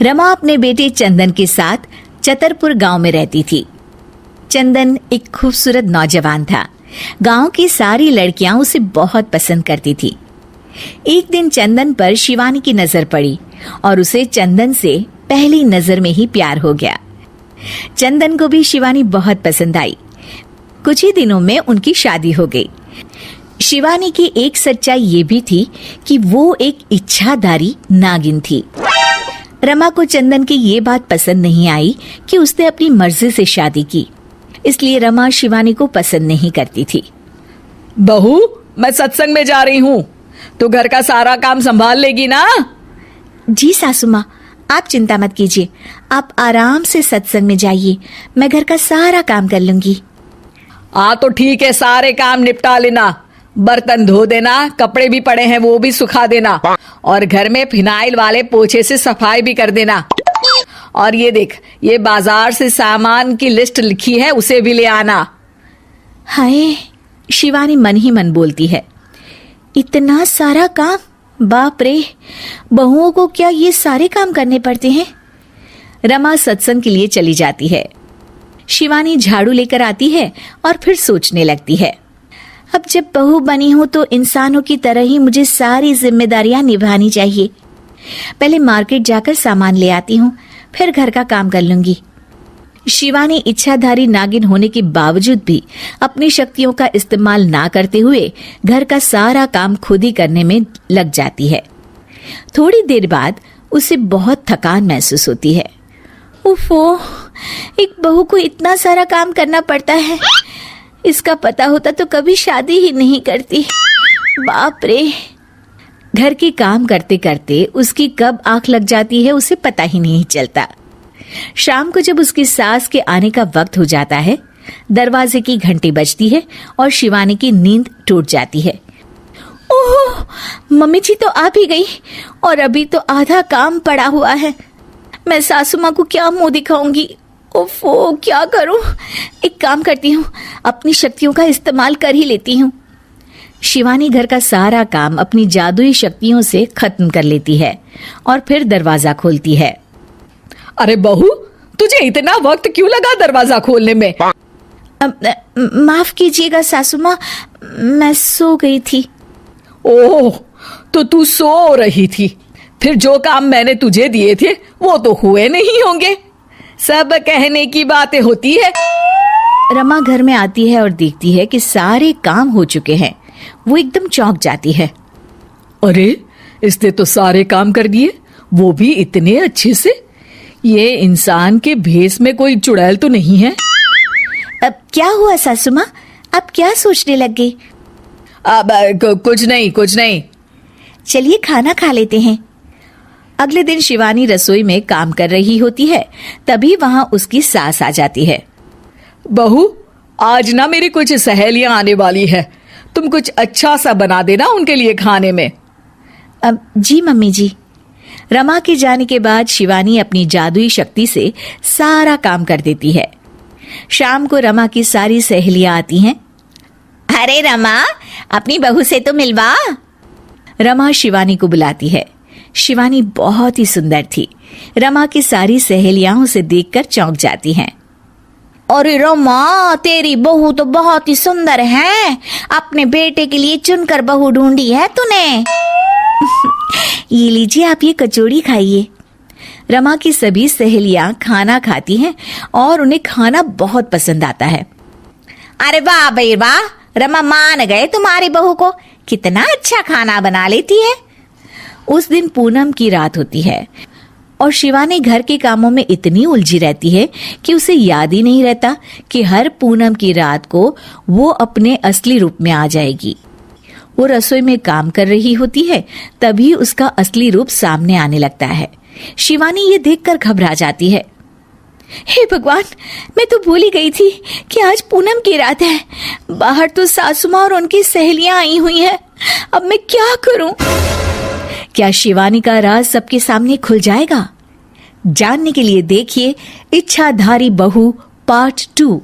रमा अपने बेटे चंदन के साथ चतरपुर गांव में रहती थी। चंदन एक खूबसूरत नौजवान था। गांव की सारी लड़कियां उसे बहुत पसंद करती थी। एक दिन चंदन पर शिवानी की नजर पड़ी और उसे चंदन से पहली नजर में ही प्यार हो गया। चंदन को भी शिवानी बहुत पसंद आई। कुछ ही दिनों में उनकी शादी हो गई। शिवानी की एक सच्चाई ये भी थी कि वो एक इच्छाधारी नागिन थी। रमा को चंदन की ये बात पसंद नहीं आई कि उसने अपनी मर्जी से शादी की, इसलिए रमा शिवानी को पसंद नहीं करती थी। बहू, मैं सत्संग में जा रही हूँ, तो घर का सारा काम संभाल लेगी ना? जी सासू माँ, आप चिंता मत कीजिए, आप आराम से सत्संग में जाइए, मैं घर का सारा काम कर लूंगी। तो ठीक है, सारे काम निपटा लेना। बर्तन धो देना, कपड़े भी पड़े हैं वो भी सुखा देना, और घर में फिनाइल वाले पोछे से सफाई भी कर देना। और ये देख, ये बाजार से सामान की लिस्ट लिखी है, उसे भी ले आना। हाय, शिवानी मन ही मन बोलती है, इतना सारा काम, बाप रे, बहुओं को क्या ये सारे काम करने पड़ते हैं। रमा सत्संग के लिए चली जाती है। शिवानी झाड़ू लेकर आती है और फिर सोचने लगती है, अब जब बहू बनी हूं तो इंसानों की तरह ही मुझे सारी जिम्मेदारियां निभानी चाहिए। पहले मार्केट जाकर सामान ले आती हूँ, फिर घर का काम कर लूंगी। शिवानी इच्छाधारी नागिन होने के बावजूद भी अपनी शक्तियों का इस्तेमाल ना करते हुए घर का सारा काम खुद ही करने में लग जाती है। थोड़ी देर बाद उसे बहुत थकान महसूस होती है। उफ़ो, एक बहू को इतना सारा काम करना पड़ता है। इसका पता होता तो कभी शादी ही नहीं करती। बाप रे। घर के काम करते करते उसकी कब आंख लग जाती है उसे पता ही नहीं चलता। शाम को जब उसकी सास के आने का वक्त हो जाता है, दरवाजे की घंटी बजती है और शिवानी की नींद टूट जाती है। ओह, मम्मी जी तो आ भी गई और अभी तो आधा काम पड़ा हुआ है। मैं सासू माँ को क्या मुंह दिखाऊंगी। ओफो, क्या करूं? एक काम करती हूँ, अपनी शक्तियों का इस्तेमाल कर ही लेती हूँ। शिवानी घर का सारा काम अपनी जादुई शक्तियों से खत्म कर लेती है और फिर दरवाजा खोलती है। अरे बहू, तुझे इतना वक्त क्यों लगा दरवाजा खोलने में? माफ कीजिएगा सासू माँ, मैं सो गई थी। ओह, तो तू सो रही थी, फिर जो काम मैंने तुझे दिए थे वो तो हुए नहीं होंगे। सब कहने की बातें होती है। रमा घर में आती है और देखती है कि सारे काम हो चुके हैं। वो एकदम चौंक जाती है। अरे, इसने तो सारे काम कर दिए, वो भी इतने अच्छे से। ये इंसान के भेष में कोई चुड़ैल तो नहीं है? अब क्या हुआ सासू माँ, आप क्या सोचने लग गई? कुछ नहीं। चलिए खाना खा लेते हैं। अगले दिन शिवानी रसोई में काम कर रही होती है, तभी वहां उसकी सास आ जाती है। बहू, आज ना मेरी कुछ सहेलियां आने वाली है, तुम कुछ अच्छा सा बना देना उनके लिए खाने में। अब जी मम्मी जी। रमा के जाने के बाद शिवानी अपनी जादुई शक्ति से सारा काम कर देती है। शाम को रमा की सारी सहेलियां आती हैं। अरे रमा, अपनी बहू से तो मिलवा। रमा शिवानी को बुलाती है। शिवानी बहुत ही सुंदर थी। रमा की सारी सहेलियां उसे देखकर चौंक जाती हैं। अरे रमा, तेरी बहू तो बहुत ही सुंदर है, अपने बेटे के लिए चुनकर बहू ढूंढी है तूने। ये लीजिए, आप ये कचौड़ी खाइए। रमा की सभी सहेलियां खाना खाती हैं और उन्हें खाना बहुत पसंद आता है। अरे वाह भाई वाह, रमा मान गए तुम्हारी बहू को, कितना अच्छा खाना बना लेती है। उस दिन पूनम की रात होती है और शिवानी घर के कामों में इतनी उलझी रहती है कि उसे याद ही नहीं रहता कि हर पूनम की रात को वो अपने असली रूप में आ जाएगी। वो रसोई में काम कर रही होती है, तभी उसका असली रूप सामने आने लगता है। शिवानी ये देखकर घबरा जाती है। हे भगवान, मैं तो भूल ही गई थी कि आज पूनम की रात है। बाहर तो सासू माँ और उनकी सहेलियां आई हुई हैं। अब मैं क्या करूं? क्या शिवानी का राज सबके सामने खुल जाएगा? जानने के लिए देखिए इच्छाधारी बहू पार्ट 2।